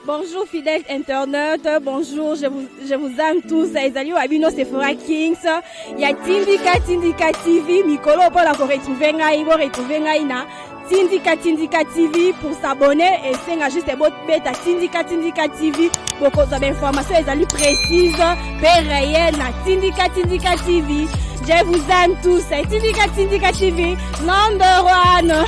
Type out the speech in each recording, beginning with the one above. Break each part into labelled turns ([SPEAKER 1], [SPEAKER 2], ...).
[SPEAKER 1] Bonjour fidèles internautes, bonjour, je vous aime tous. Ezali Wabino Sephora Kings. Il y a Tindika TV, Mikolo pour la retrouver ngai na Tindika TV pour s'abonner et c'est juste beta Tindika TV pour cause d'informations ezali précises, réelles na Tindika TV. Je vous aime tous. Tindika TV, number one.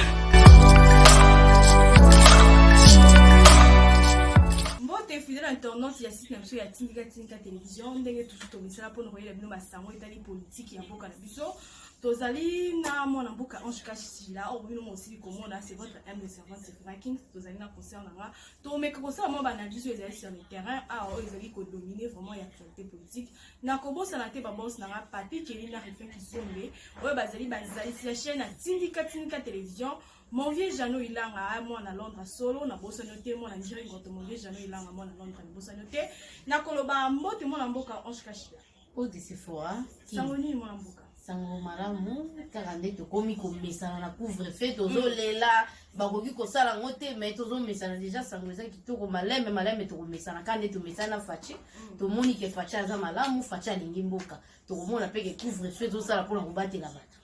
[SPEAKER 1] Fidèle internaute, il y a six nations, il y a Tindika télévision, ndenge toujours tomisala pour nous regarder bino masango etali politique ya mboka na biso. Tozali na mwana mboka Ange Kashila, au bino aussi komona c'est votre M de servant Sephora Kings, tozali na concert nanga. To mais comme ça moi analyse ezali sur le terrain, ezali ko dominer vraiment l'actualité politique. Na kobosa na te ba boss nanga Papi Kelina refait qui sombe. Ouais bazali la chaîne à Tindika télévision. Mon vieux Jano Ilanga, moi na Londres solo, na bossa noté, moi na Nigeria quand mon vieux Jano Ilanga, moi na Londres na bossa noté, na koloba mbote moi na mboka Ange Kashila.
[SPEAKER 2] O de Sephora.
[SPEAKER 1] Sangoni moi na mboka.
[SPEAKER 2] Sango malamu, karande to komi komesana na couvre-feu tozo lela, bakoki ko sala ngote mais tozo mesana déjà sango eza kitoko maleme to komesana kande to mesana fachi, to moni ke fachi aza malamu, fachi alingi mboka. To komona pe ke couvre-feu to sala pona kobatela bato.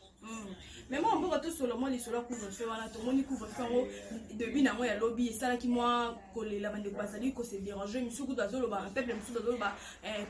[SPEAKER 1] Mais moi, on peut tout seulement les solos couvre-feu, tout le monde couvre-feu depuis na moi ya lobby et ça là qui moi coller la bande de basali ko se déranger mais surtout dans le peuple monsieur dans le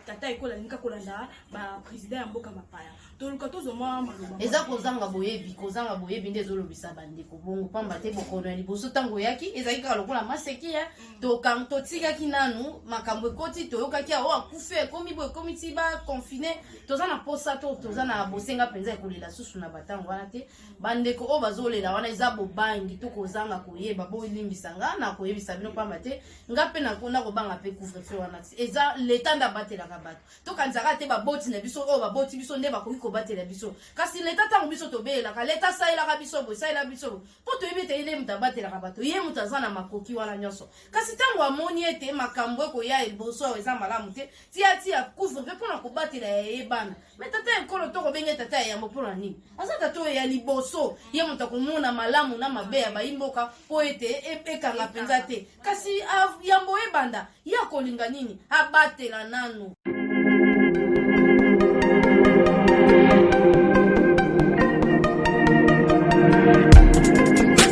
[SPEAKER 1] tata école nika kolanda ba président mboka mapaya to le kato moi
[SPEAKER 2] eza kozanga boyebi ndezo lobisa bande ko bongo pamba te bokono ni boso tango yaki eza ika lokola maseki ya to kanto tika kinanu makambo ekoti to yokaki awo akufe komi boye komi tiba confiné tozana posa tozana bosenga penza ekolela susu na batango wana te bande ko obazolela wana eza bobangi to kozanga koyeba bo limbisa ngana koyebisa bino pamba te ngape na kona ko banga pe couvre-feu wana eza l'état d'abatela ka bato to kanzaka te ba boti na biso o ba boti biso nde ba koki ko batela biso kasi l'état tango biso to bela ka l'état saila ka biso bo saila biso po to yebete ile mutabatela ka bato ye mutazana makoki wana nyoso kasi tango amoni ete makambo ko ya eboso eza malamu te tia couvre-feu pona ko batela ye bana mais tata ekolo to ko benga tata ya mopona nini asa tato ya liboso ye mutakomona malamu na mabe ya baimboka po ete ekanga penza te kasi yambo ebanda ya kolinga nini abatela nanu.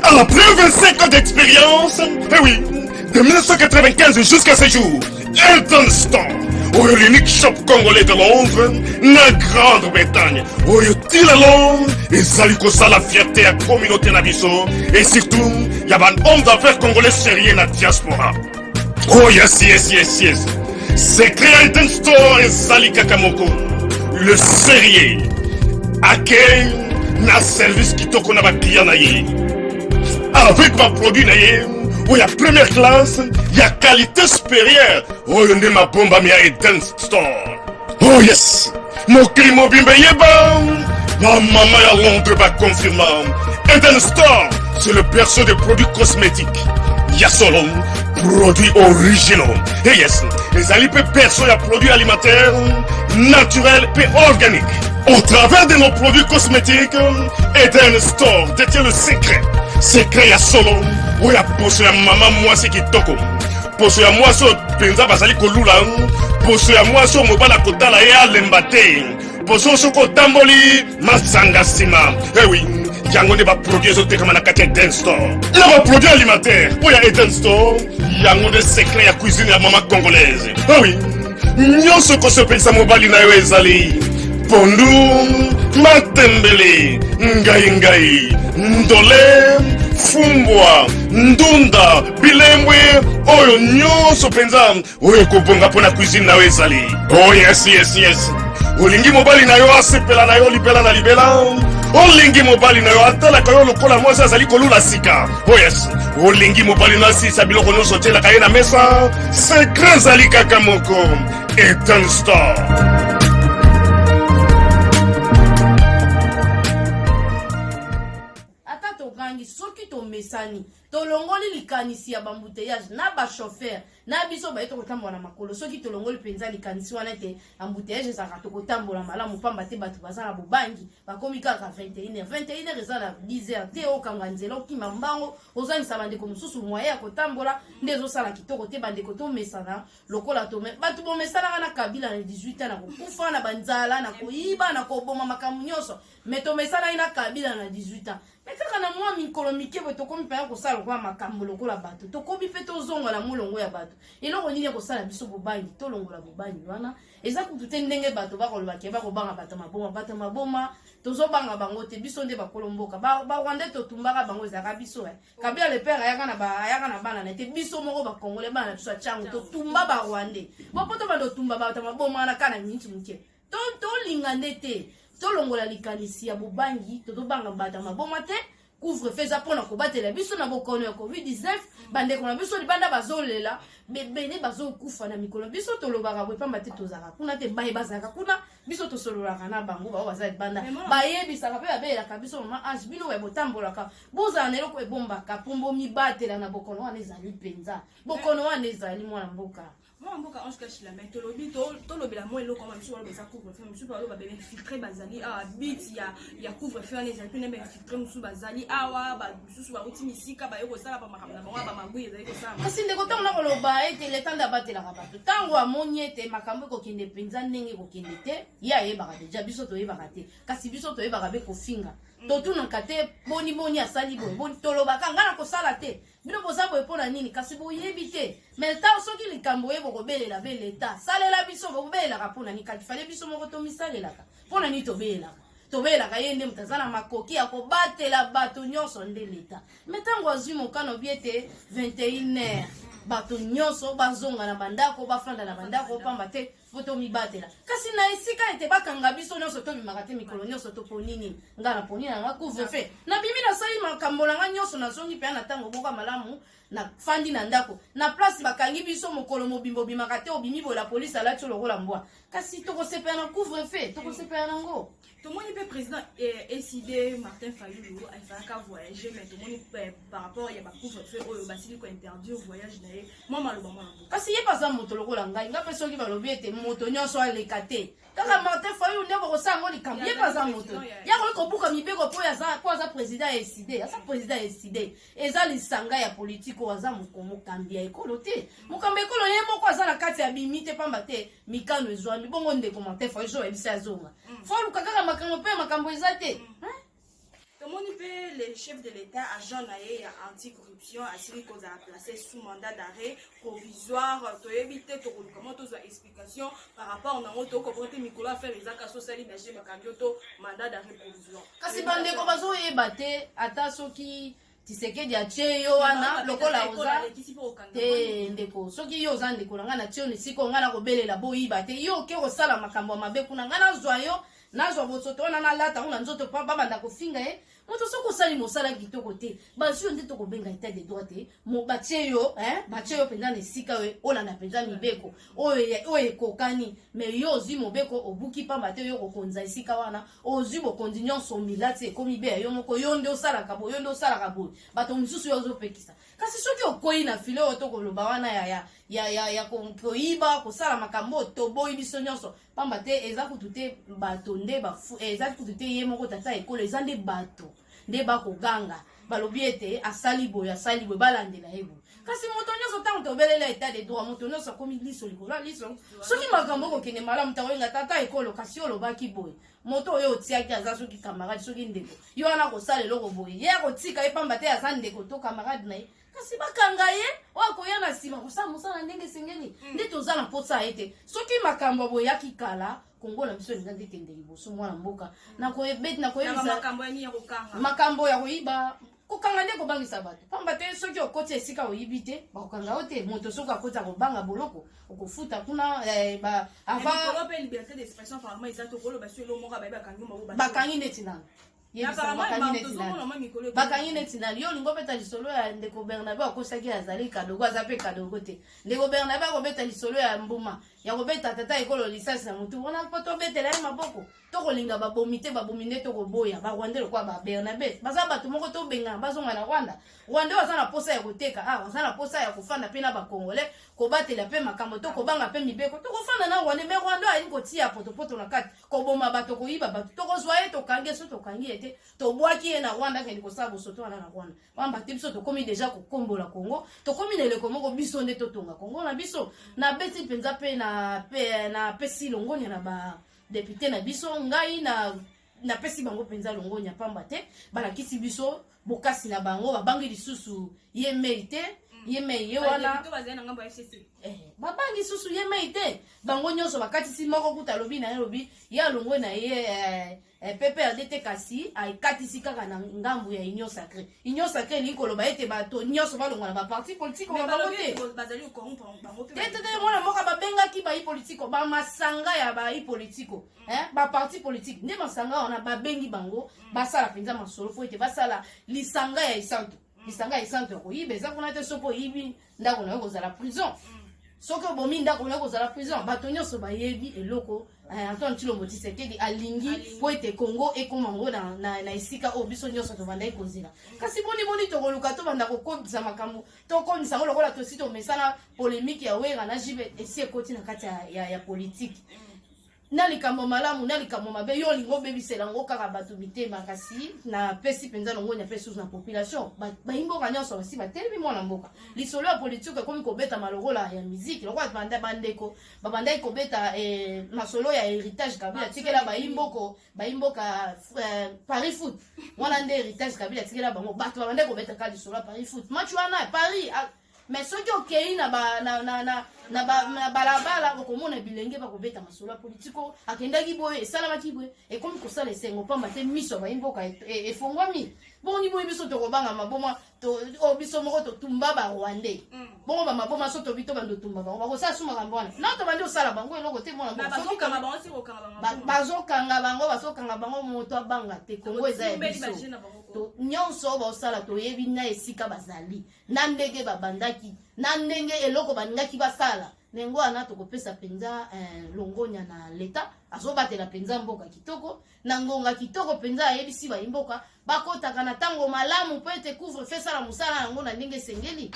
[SPEAKER 3] Après 25 ans d'expérience, eh oui, de 1995 jusqu'à ce jour, Elton Store, l'unique shop congolais de Londres, la Grande-Bretagne, il est Londres, et Zaliko ça la fierté à la communauté Nabiso, et surtout, il y a un homme d'affaires congolais sérieux dans la diaspora. Oh yes. C'est créé Elton Store et Zalika Kamoko, le sérieux, accueil, na service qui toko na ba client naye. Avec ma produit naye, où il y a première classe, il y a qualité supérieure. Oh, il y a ma bombe à Elton Store. Oh yes, mon crime bimbe yeba. Ma maman à Londres va confirmer. Elton Store, c'est le berceau des produits cosmétiques. Il y a solo produits originaux. Et yes, les alipes perso il y a produits alimentaires, naturels et organiques. Au travers de nos produits cosmétiques, Elton Store détient le secret. Secret ya solo, où ya poso ya maman moi c'est qui toko. Poso ya moi so penza basali kolula, poso ya moi so mobala kotala ya lembate. Poso so ko tamboli masanga sima. Eh oui, yango ne ba produit zo te kama na kati Elton Store. Na ba produit alimentaire, où ya Elton Store, yango de secret ya cuisine ya maman congolaise. Eh oui, nyonso ko so penza mobali na yo ezali. Pondu, matembele, ngai, ndole, fumbwa, ndunda, bilembwe, oyo nyonso penza, oyo kobonga pona cuisine na ezali. Oh yes. Olingi mobali na yo asepela na yo libela na libela. Olingi mobali na yo atala ka yo lokola mwasi azali kolula sika. Oh yes. Olingi mobali na si sabiloko nyonso tela ka ye na mesa. Secret Zalika Kamoko, Elton Store.
[SPEAKER 2] Soki to mesani tolongoli likanisi ya bambouteillage na bachauffeur na biso baye tokotambola na makolo soki tolongoli mpenza likanisi wana ete embouteillage ezalaka tokotambola malamu pamba te bato baza na bobangi bakomi kaka 21h eza na 10h te okanga nzela okima mbango ozangisa bandeko mosusu moye ya kotambola nde ezosala kitoko te bandeko tomesana lokola bato bomesanaka na kabila na 18 na kokufa na banzala na koyiba na koboma makambo nyonso me tomesanaki na kabila na 18 ans mais kaka na mwa mikolo mike boye tokomi mpenza kosala lokola makambo lokola bato tokomi mpe tozongola molongo ya bato eloko nini kosala biso bobangi tolongola bobangi wana eza kutu te ndenge bato bakolobaki bakobanga bato maboma tozobanga bango te biso nde bakolomboka barwandais totumbaka bango ezalaka biso kabila le père ayaka na bana na te biso moko bakongole bana na biso ya cango totumba barwandais bopoto bandotumba bato maboma wana kana miniti moke tolinga nde te tolongola likanisi ya bobangi tozobanga bato maboma te couvre-feu eza mpona kobatela biso na bokono ya covid-19 bandeko na biso libanda bazolela bebene bazokufa na mikolo biso tolobaka boye pamba te tozalaka kuna te baye bazalaka kuna biso tosololaka na bango bao baza libanda bayebisaka mpe babelaka biso mama ange bino oyo botambolaka bozala na eloko ebombaka mpo mibatela na bokono wana ezali mpenza bokono wana ezali mwana mboka
[SPEAKER 1] mboka ange kashila mais tolobela mo eloko ma biso baloba eza couvre-feu mosusu baloba bainfiltre bazali awa bit ya couvre-feu wana ezali mpe nde bainfiltre mosusu bazali awa mosusu bauti misika baye kosala bamakambo na bango bamabwi ezali kosala
[SPEAKER 2] kasi ndeko ntango nakoloba ete leta nde abatelaka bato ntango amoni ete makambo ekokende mpenza ndenge ekokende te ye ayebaka deja biso toyebaka te kasi biso toyebaka mpe kofinga totunaka te boni asali boye tolobaka nga na kosala te bino boza boye mpo na nini kasi boyebi te mais ntango soki likambo oye bokobelela be leta salela biso bokobelelaka mpo na nini kati fale biso moko tomisalelaka mpo na nini tobelelaka ye nde moto aza na makoki ya kobatela bato nyonso nde leta mais ntango azwi mokano bi ete 21h bato nyonso bazonga na bandako bafanda na bandako pamba te fo tomibatela kasi na esika ete bakanga biso nyonso tobimaka te mikolo nyonso toponi nini nga na poni nanga couvre-feu nabimi nasali makambo nanga nyonso nazongi mpe na ntango boka malamu na fandi na ndako na place bakangi biso mokolo mobimbo bimaka te obimi boye la polisi alati yo lokola mbwa kasi tokosepela na couvre-feu tokosepela nango
[SPEAKER 1] tomoni mpe président eside Martin Fayulu afalaka voyager mais tomoni par rapport ya bacouvre-feu oyo basili kointerdire voyage na ye mwa maloba mwana mboka
[SPEAKER 2] kasi ye baza moto lokola ngai nga mpe soki balobi ete moto nyonso aleka te kaka Martin Fayulu nde bokosala ngo likambo ye baza moto yakoki kobuka mibeko po aza président ya eside aza président ya eside eza lisanga ya politike oyo aza mokambi ya ekolo te mokambi ya ekolo ye moko aza na kati ya bimi te pamba te mikano ezwami bongo ndeko Martin Fayulu so yebisa azonga foluka kaka makambo mpe makambo eza te
[SPEAKER 1] tomoni mpe le chef de l'état agent na ye ya anticorruption asili kozala placé sous mandat d'arrêt provisoire toyebi te tokoluka mo tozwa explication par rapport nango tokoprendre te mikolo affaire ezaka sosali daje makambi to mandat d'arrêt provisoire
[SPEAKER 2] kasi bandeko bazoyeba te ata soki Tshisekedi atie yo wana lokola oza te ndeko soki yo oza ndeko na nga na tie nisiko nga na kobelela boyiba te yo oke kosala makambo ya mabe kuna nga nazwa yo nazwa bosoto wana nalata ngo na nzoto pa babanda kofinga ye moto soki osali mosala kitoko te bazwi yo nde tokobenga etat de droit te batie yo mpenza na esika oyo olanda mpenza mibeko oyo ekokani mais yo ozwi mobeko obuki pamba te yo kokonza esika wana ozwi bokonzi nyonso milati ekomi be ya yo moko yo nde osalaka boye bato mosusu yo ozopekisa kasi soki okoyi na file oyo tokoloba wana ya koyiba kosala makambo toboyi biso nyonso pamba te eza kutu te bato nde eza kutu te ye moko tata ekolo eza nde bato nde bakoganga balobi ete asali boye balandela ye boye kasi moto nyonso ntango tobelela etat de droit moto nyonso akomi liso likolo liso soki makambo okokende malamu ntango oyenga tata ekolo kasi olobaki boye moto oyo otiaki aza soki camarade soki ndeko yo wana kosala eloko boye ye akotika ye pamba te aza ndeko to camarade na ye kasi bakanga ye oyo akoya na nsima kosala mosala ndenge esengeli nde toza na mposa ye te soki makambo boyaki kala kongo na biso elinga nde kende liboso mwana mboka nakoyebisa makambo ya koyiba kokanga nde kobangisa bato pamba te soki okoti esika oyibi te bakokanga yo te moto soki akoti akobanga boloko okofuta kuna
[SPEAKER 1] liberté d'expression
[SPEAKER 2] bakangi neti nano bakangi neti na yo lingo beta lisolo ya ndeko Bernabe akosaki azali kadogo aza pe kadogo te ndeko Bernabe akobeta lisolo ya mbuma ya kobeta tata ekolo lisasi na mutu wana po tobetela ye maboko tokolinga babomi te babomi nde tokoboya barwande lokwa ba Bernabe baza bato moko tobenga bazonga na Rwanda Rwanda baza na posa ya koteka baza na posa ya kofanda pe na bakongole kobatela pe makambo tokobanga pe mibeko tokofanda na Rwanda me Rwanda ayini kotia potopoto na kati koboma bato koyiba bato tokozwa ye tokangi so tokangi ete tobwaki ye na Rwanda kendi kosala bosoto wana na Rwanda bamba te biso tokomi deja kokombola Congo tokomi na eleko moko biso nde totonga Congo na biso na beti penza pe na pesi longonya na ba député na biso ngai na pesi bango penza longonya pamba te balakisi biso bokasi na bango babangi lisusu ye mérité ye meye wana babangi susu ye mérité bango nyonso bakatisi moko kuta lobi na lobi ya longo na ye PPRD kasi aikatisi kaka na ngambu ya union sacrée ni koloba ete bato nyonso balongwa na ba parti politique ba bango te mwana moka babengaki ba politique ba masanga ya ba politique ba parti politique nde masanga wana babengi bango basala penza masolo po ete basala lisanga ya isantu lisanga isantu koyiba eza kuna te soko yibi ndako na kozala prison soko bomi ndako na kozala prison bato nyonso bayebi eloko Antoine Tshilombo Tshisekedi alingi po ete Congo ekoma ngo na esika o biso nyonso to banda ekozela kasi boni tokoluka to banda kokobisa makambo to komisa ngo lokola to sito mesana polémique ya wera na jibe esi ekoti na kati ya politique na likambo malamu na likambo mabe yo lingo bebisela ngo kaka bato mitema kasi na pesi penza longonya pesi na population baimboka nyonso basi batelemi mwana mboka lisolo ya politique komi kobeta malogola ya musique lokwa banda bandeko babanda kobeta masolo ya héritage Kabila tikela baimboka Paris foot wana nde héritage Kabila tikela bango bato babanda kobeta ka lisolo ya Paris foot match wana Paris mais soki okei na balabala okomona bilenge bakobeta masolo ya politiko akendaki boye esalamaki boye ekomi kosala esengo pamba te miso baimboka efongwami boni boye biso tokobanga maboma biso moko totumba barwandais bongo bamaboma so tobito bandotumba bango bakosala su makambo wana na tobandi osala bango eloko te mwana bazokanga bango moto abanga te Kongo eza ya biso nyonso baosala toyebi na esika bazali na ndenge babandaki na ndenge eloko balingaki basala nengo wana tokopesa penza longonya na leta azobatela penza mboka kitoko na ngonga kitoko penza ayebisi baimboka bakotaka na tango malamu po ete couvre-feu sala mosala yango na ndenge esengeli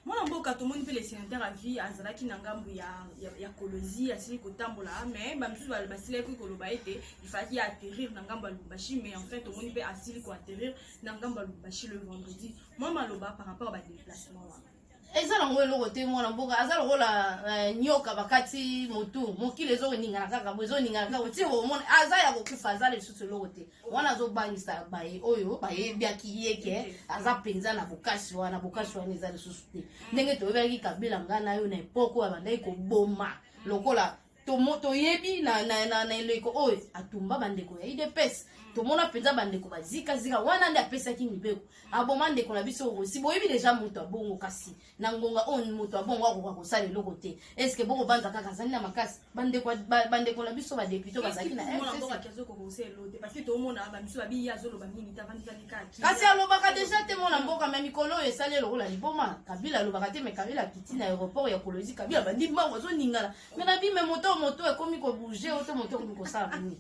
[SPEAKER 1] mwana mboka tomoni mpe le sénateur à vie azalaki na ngambu ya kolozi asili kotambola mais bamisusu basilaki koloba ete ifaki atterrir na ngambu ya Lubumbashi mais en fait tomoni mpe asili koatterrir na ngambu ya Lubumbashi le vendredi mwa maloba par rapport à badéplacement wana
[SPEAKER 2] eza nango eloko te mwana mboka aza lokola nyoka bakati motu mokili ezokoningana kaka ezoningana kaka ti omona aza ya kokufa aza lisusu eloko te wana azobangisa baye oyo bayebiaki yeke aza penza na bokasi wana eza lisusu te ndenge toyebaki Kabila nga na yo na epoko oyo abandaki koboma lokola toyebi na eleko oyo atumba bandeko ya UDPS tomona penza bandeko bazika wana nde apesaki mibeko aboma ndeko na biso aussi boyebi deja moto abongo kasi na ngonga on moto abongo akoka kosala eloko te eske bongo banza kaka azali na makasi bandeko na biso badepute bazalaki na kasi alobaka deja te mona mboka me mikolo oyo esali lokola liboma Kabila alobaka te me Kabila akiti na aéroport ya kolozi Kabila bandi mbango azoningana me na bime moto ekomi kobouge oto moto ekomi kosala bini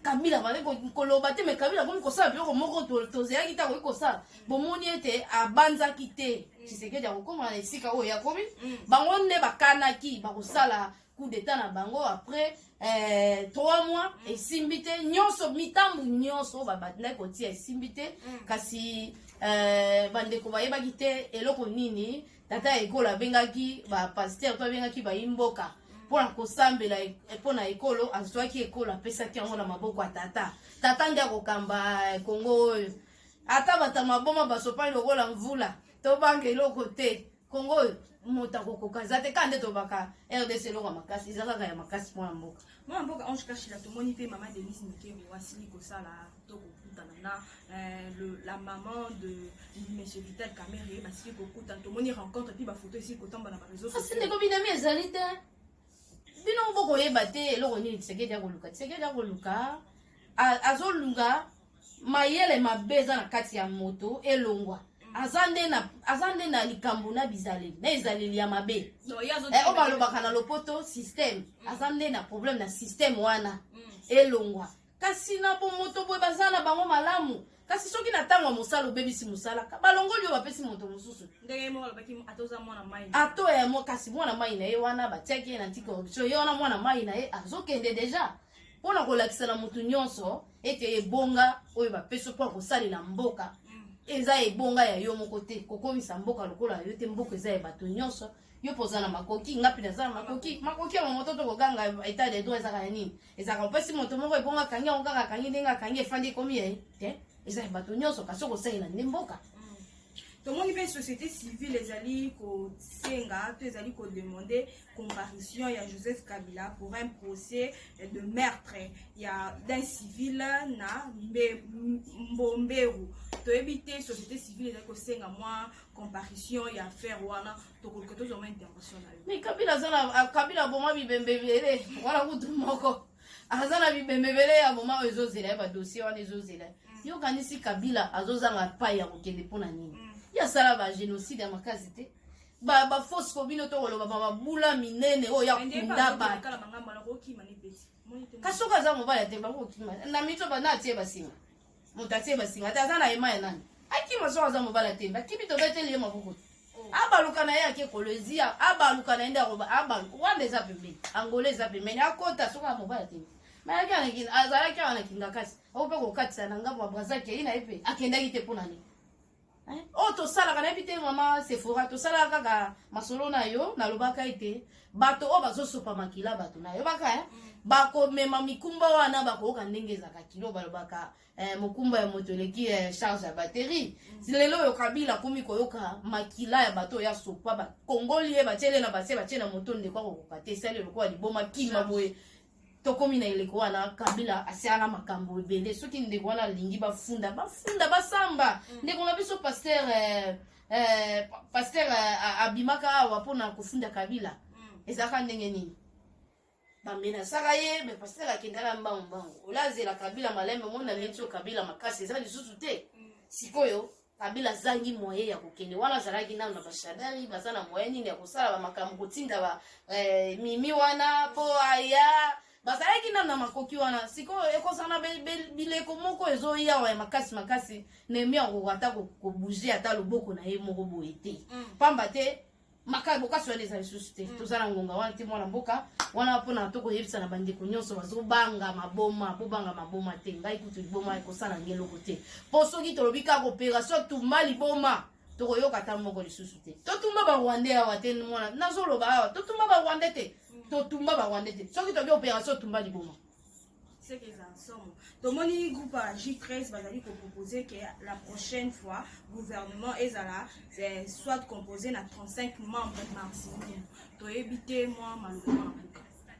[SPEAKER 2] Kabila bale koloba te me Kabila komi kosala biloko moko tozeyaki ta koki kosala bomoni ete abanzaki te Tshisekedi akokoma na esika oyo yakomi bango nde bakanaki bakosala coup d'état na bango après 3 mois esimbi te nyonso mitambu nyonso babandaki kotia esimbi te kasi bandeko bayebaki te eloko nini tata ekolo abengaki bapaster to abengaki baimboka pona kosambela pona ekolo azwaki ekolo apesaki yango na maboko ya tata nde akokamba Kongo oyo ata bata maboma basopani lokola mvula tobanga eloko te Kongo oyo moto akokoka eza te kande tobaka RDC eloko makasi eza kaka ya makasi mwana mboka
[SPEAKER 1] Ange Kashila tomoni mpe mama Denise Mikero asili kosala tokokutana na la maman de monsieur Vital Kamerhe basili kokutana tomoni rencontre puis bafoto esili kotamba na bareseau
[SPEAKER 2] sociaux ndeko binami ezali te bino bokoyeba te eloko nini Tshisekedi akoluka azolunga mayele mabeza na kati ya moto elongwa azande na likambo na bizaleli na ezaleli ya mabe o balobaka na lopoto système azande na problème na système wana elongwa kasi na bo moto boye baza na bango malamu kasi soki na ntango ya mosala obebisi mosala balongoli oyo bapesi moto mosusu ato ya mo kasi mwana mai na ye wana batiaki ye na anticorruption ye wana mwana mai na ye azokende deja mpona kolakisa na motu nyonso ete ebonga oyo bapesi mpo kosalela mboka eza ebonga ya yo moko te kokomisa mboka lokola yo te mboka eza ya bato nyonso yo poza na makoki ngapi naza na makoki ya moto to koganga etat de droit ezaka ya nini ezaka opesi moto moko ebonga akangi yango kaka akangi ndenge akangi efandi ekomi ye te eza ya bato nyonso kasi okosalela nde mboka
[SPEAKER 1] tomoni mpe société civile ezali kosenga to ezali kodemande comparution ya Joseph Kabila pour un procès de meurtre d'un civil na Mbomberu toyebi te société civile ezali kosenga mwa comparution ya affaire wana tokoluka tozoma intervention na yo
[SPEAKER 2] mais Kabila boma bibembebele wana kutu moko aza na bibembebele ya moma oyo ezozela ya badossier wana ezozela yokanisi Kabila azozanga pai ya kokende mpona nini ya sala ba génocide ya makasi te ba fausse kobino to koloba ba bula minene o ya kunda ba kasoka za mobala te ba kokima na mito ba na tie basinga mutatie basinga ta za na ema ya nani akima so za mobala te ba kibi to bete le maboko abaluka na yake kolezia abaluka na enda roba abaluka wande za pembe angolais za pembe akota soka mobala te mais akana kin azala kana kinga kasi ope ko katsa na ngabo brazake ina epe akenda kite pona ni oh tosala kana bite mama Sephora tosala kaka masolo na yo na lobaka ite bato o bazosopa makila bato na yo baka bako mema mikumba wana bako ka ndenge za kilo balobaka mukumba ya motoleki charge ya batterie lelo yo Kabila komi koyoka makila ya bato ya sopa ba kongoli e batele na base batena moto ndekwa ko katesa lelo kwa liboma kima boye tokomi na ileko wana Kabila asiana makambo ebele soki ndeko wana lingi bafunda basamba ndeko na biso pasteur abimaka awa pona kufunda Kabila ezaka ndenge nini bamena saka ye me pasteur akendala mbangu olazela Kabila malembe mona metio Kabila makasi ezaka lisusu te sikoyo Kabila zangi moye ya kokende wana zalaki na bashadari bazana moye nini ya kosala ba makambo kotinda ba mimi wana po aya bazalaki na makoki wana siko ekosana bileko moko ezoya wa makasi nemi yango ata ko bouger ata loboko na ye moko boye te pamba te makasi bokasi wana eza lisusu te tozala ngonga wana te mwana mboka wana mpona tokoyebisa na bandeko nyonso bazobanga maboma te ngai kutu liboma ekosala ngeloko te mpo soki tolobi kaka opération tumba liboma tokoyoka ata moko lisusu te totumba barwandais awa te mwana nazoloba awa totumba barwandais te totumba barwandais te soki tobi opération tumba liboma
[SPEAKER 1] c'est que ça ensemble tomoni groupe J13 bazali ko proposer que la prochaine fois gouvernement ezala soit composé na 35 membres maximum to éviter moi malheureusement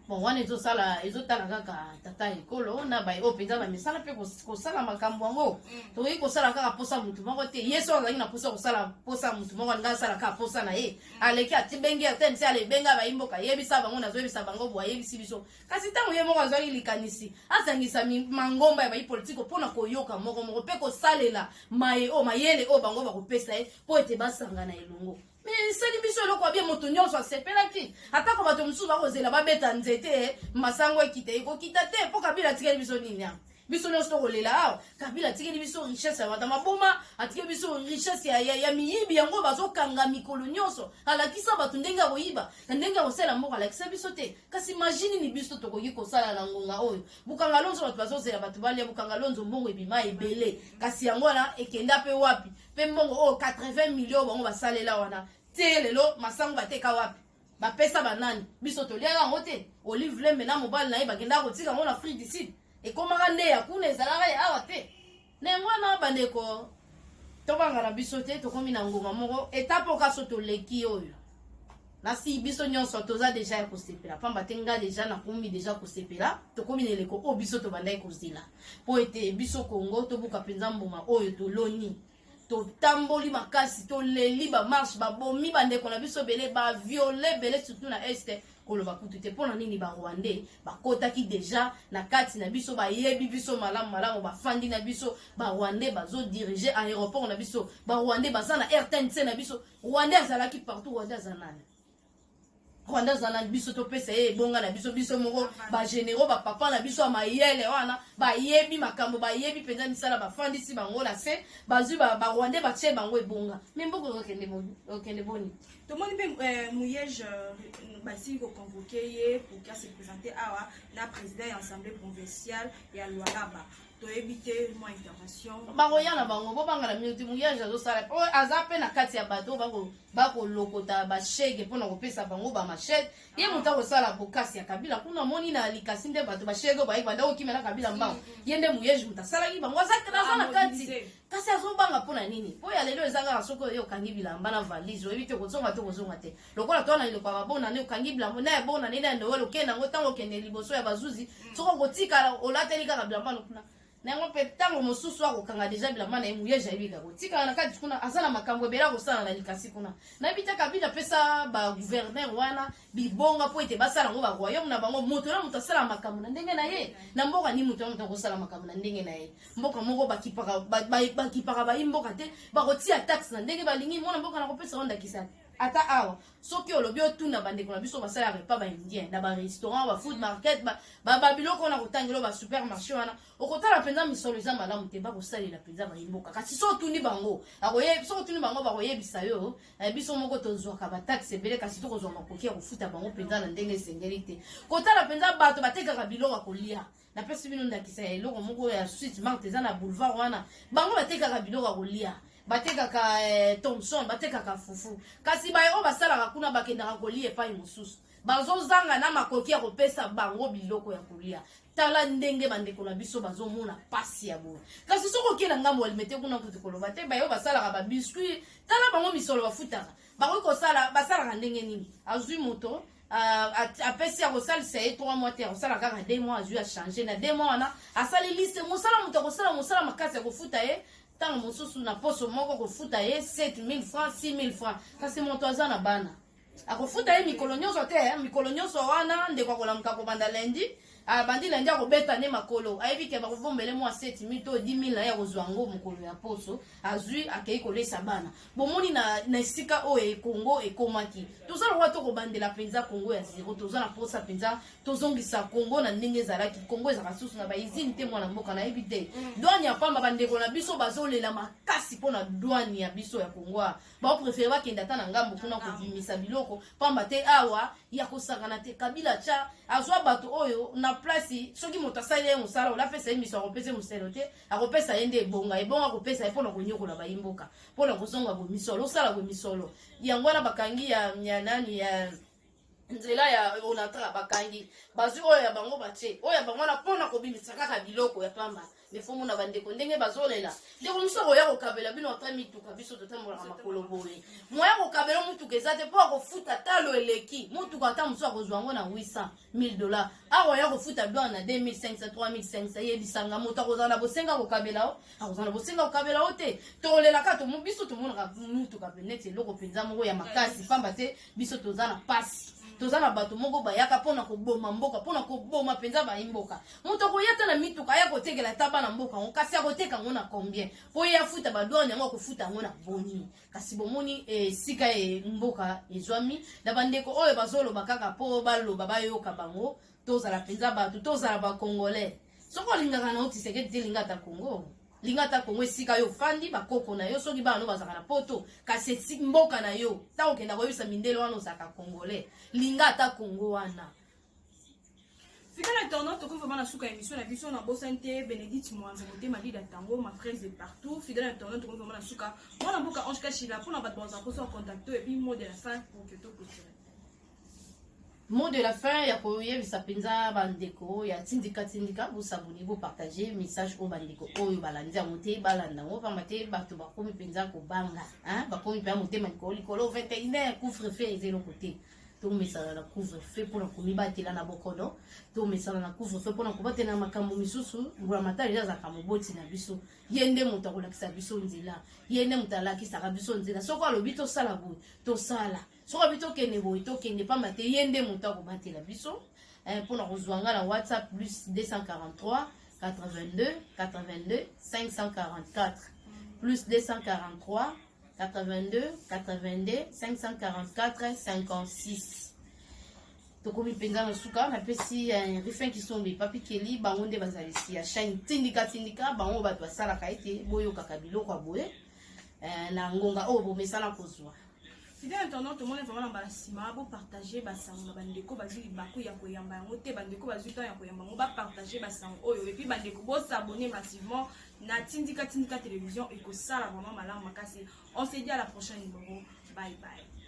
[SPEAKER 2] bon wana ezotala kaka tata ekolo na bai openza ba misala pe kosala makambo yango toyi kosala kaka posa mutu moko te yeso azali na posa kosala posa mutu moko nga sala kaka posa na ye aleki atibengi atene se ale benga ba imboka yebisa bango na zoyebisa bango bo yebisi biso kasi tango ye moko azali likanisi azangisa mangomba ya ba politique pona koyoka moko pe kosalela mayele o bango ba kopesa ye po ete basanga na elongo mais sali biso loko bien moto nyonso asepelaki atako bato mosusu bakozela babeta nzete masango ekite ekokita te mpo Kabila atikeli biso nini yango biso nyonso tokolela awa Kabila atikeli biso richesse ya bata maboma atikeli biso richesse ya miyibi yango bazokanga mikolo nyonso alakisa bato ndenge ya koyiba ndenge ya kosala moko alakisa biso te kasi imagine ni biso tokoki kosala na ngonga oyo bukanga lonzo bato bazozela bato balia bukanga lonzo mbongo ebima ebele kasi yango wana ekenda pe wapi pe mbongo oyo 80 millions bango basalela wana te lelo masango bateka wapi bapesa banani biso toliaka yango te Olive Lembe na mobali na ye bakenda kotika ngo na Afrique du Sud ekomaka nde ya kuna ezalaka ye awa te ne mwana bandeko tobanga na biso te tokomi na ngonga moko etape okaso toleki oyo nasi biso nyonso toza deja ya kosepela pamba te nga deja nakomi deja kosepela tokomi na eleko oyo biso tobandaki kozela po ete biso Congo tobuka mpenza mbuma oyo toloni to tamboli makasi to leli ba marche ba bomi ba ndeko na biso belé ba violer belé surtout na este koloba kutu te pona nini ba Rwandais ba kotaki déjà na kati na biso ba yebi biso malamu ba fandi na biso ba Rwandais bazo diriger aéroport na biso ba Rwandais baza na RTNC na biso Rwandais azalaki partout Rwandais azanana Rwanda zana biso to pesa bonga na biso moko ba généraux ba papa na biso mayele wana ba yebi makambo ba yebi penza misala ba fandisi bango la se bazu ba Rwanda ba tche bango ebonga memboko okende boni
[SPEAKER 1] to moni pe Muyej basi ko convoquer ye pour qu'il se présenter awa na président de l'assemblée provinciale ya Lualaba to éviter moi intervention
[SPEAKER 2] bakoyana bango bo banga na minute Muyej azo sala o azape na kati ya bato bako lokota ba shege pona kopesa bango ba machete ye muta ko sala bokasi ya Kabila kuna moni na likasi nde bato ba shege ba ikwa ndako kimela Kabila mbao yende Muyej muta sala ki bango azaka na kati kasi azo banga pona nini po ya lelo ezanga soko yo kangi bilamba na valise éviter ko zonga te lokola to na iloko ba bona ne kangi bilamba na bona ne ndo welo kena ngotango kende liboso ya bazuzi soko kotika olateli ka bilamba kuna nango pe tango mosusu akokanga deja bilamba na Muyej ayebika kotika na kati kuna azala makambo ebela kosala na likasi kuna na bita Kabila pesa ba gouverneur wana bibonga po ete basala ngo ba royaume na bango moto na moto asala makambo na ndenge na ye na mboka ni moto na moto kosala makambo na ndenge na ye mboka moko bakipaka ba imboka te bakotia taxe na ndenge balingi mona mboka na kopesa onda kisata ata awa soki olobi otuna bandeko na biso basala repas ba indien na ba restaurant ba food market ba biloko na kotangelo ba supermarché wana okotala penza misolo za malamu te ba kosalela penza ba imboka kasi so tuni bango ba koyebisa yo biso moko tozwaka ba taxe bele kasi to kozwa makoki ya kofuta bango penza na ndenge sengeli te kotala penza bato batekaka biloko kolia na pesi bino ndakisa eloko moko ya suite market za na boulevard wana bango batekaka biloko kolia batekaka Thompson batekaka fufu kasi bayo basalaka kuna bakendaka kolia epai mosusu bazozanga na makoki ya kopesa bango biloko ya kolia tala ndenge bandeko na biso bazomona pasi ya boye kasi soko okela ngambo alimete kuna kuti koloba te bayo basalaka ba biscuit tala bango misolo bafutaka bango kosala basalaka ndenge nini azwi moto apesi ya kosalisa ye 3 mois te akosala kaka 2 mois azwi achange na 2 mois wana asali liste mosala moto akosala mosala makasi ya kofuta ye tango mosusu na poso moko kofuta ye 7000 francs 6000 francs kasi moto aza na bana akofuta ye mikolo nyonso wana ndeko akolamuka kobanda lendi bandi lendi akobeta ne makolo ayebi ke bakovombele mwa 7000 to 10000 na ye akozwa ngo mokolo ya poso azwi akei kolesa bana bomoni na esika oyo ekongo ekomaki toza lokwa tokobandela mpenza kongo ya zero toza na posa mpenza tozongisa kongo na ndenge ezalaki kongo ezalaka susu na baizini te mwana mboka nayebi te douane ya pamba bandeko na biso bazolela makasi mpona douane ya biso ya kongo baoprefere bakenda ata na ngambo kuna kobimisa biloko pamba te awa ya kosakana te Kabila tya azwa bato oyo na place soki moto asali ye mosala olapesa ye miso akopesa moselo te akopesa ye nde ebonga akopesa ye mpona konyokola bayimboka mpona kozonga bomisolo osala bomisolo yango wana bakangi ya nani ya nzela ya onatra bakangi bazwi oyo ya bango batie oyo ya bango wana mpona kobimisa kaka biloko ya pamba mefomu na bandeko ndenge bazolela ndeko mosu akoya kokabela bino ata mituka biso totambolaka makolo boye moya kokabela mutuka eza te mpo akofuta talo eleki mutuka ata mosu akozwa yango na $800,000 akoya kofuta douane na 2500 3500 yebisanga moto akozala na bosenga kokabela o akozala na bosenga kokabela o te tolelaka biso tomonaka mutuka peneti eloko mpenza moko ya makasi pamba te biso toza na pasi toza na bato moko bayaka mpona koboma mboka mpona koboma mpenza bayimboka moto akoya na mituka aya kotekela ata bana mboka ngo kasi akoteka ngo na combien mpo ye afuta badouane yango akofuta yango na boni kasi bomoni esika mboka ezwami na bandeko oyo bazoloba kaka mpo baloba bayoka bango tozala mpenza bato tozala bakongolais soko olingaka na Tshisekedi te linga ata Kongo lingata Kongo esika yo fandi bakoko na yo soki bana no bazaka na poto kasi mboka na yo ta okenda koyebisa mindele wana ozaka congolais lingata Kongo wana
[SPEAKER 1] fika na tournoi toko vraiment na suka émission na biso na bosante Bénédicte Mwanza côté Malida Tango ma frère de partout fidèle na tournoi toko vraiment na suka mwana mboka Ange Kachila pour na bato baza poso contacter et puis mot de la fin pour que to clôturer.
[SPEAKER 2] Mot de la fin, ya koyebisa penza bandeko ya tindika bosaboni bo partager message au bandeko oyo balandi amote balanda ngo pamate bato bakomi penza ko banga hein bakomi pe amote manikolo likolo 21h couvre-feu ezelo côté tomesana na couvre-feu mpona komibatela na bokono tomesana na couvre-feu mpona kobatela na makambo misusu mbulamatari eza azalaka moboti na biso ye nde moto akolakisa biso nzela ye nde moto alakisaka biso nzela soki alobi tosala boye tosala soki alobi tokende boye tokende pamba te ye nde moto akobatela biso mpona kozwa nga na WhatsApp plus 243 82 82 544 plus 243 82 82 544 56. Tokomi penza na suka na pesi rifin qui sont papi keli bango nde bazalisi ya shine tindika bango bato basala kaite boyo kakabilo kwa boye na ngonga o bo mesala kozwa.
[SPEAKER 1] Fidèle internaute, tout le monde est vraiment embarrassement. Vous partagez basango, bandeko bazu baku ya koyamba yango te, bandeko bazu ta ya koyamba yango ba partager basango oyo et puis bandeko bo s'abonner massivement na Tindika télévision et que ça la vraiment malamu makasi. On se dit à la prochaine numéro. Bye bye.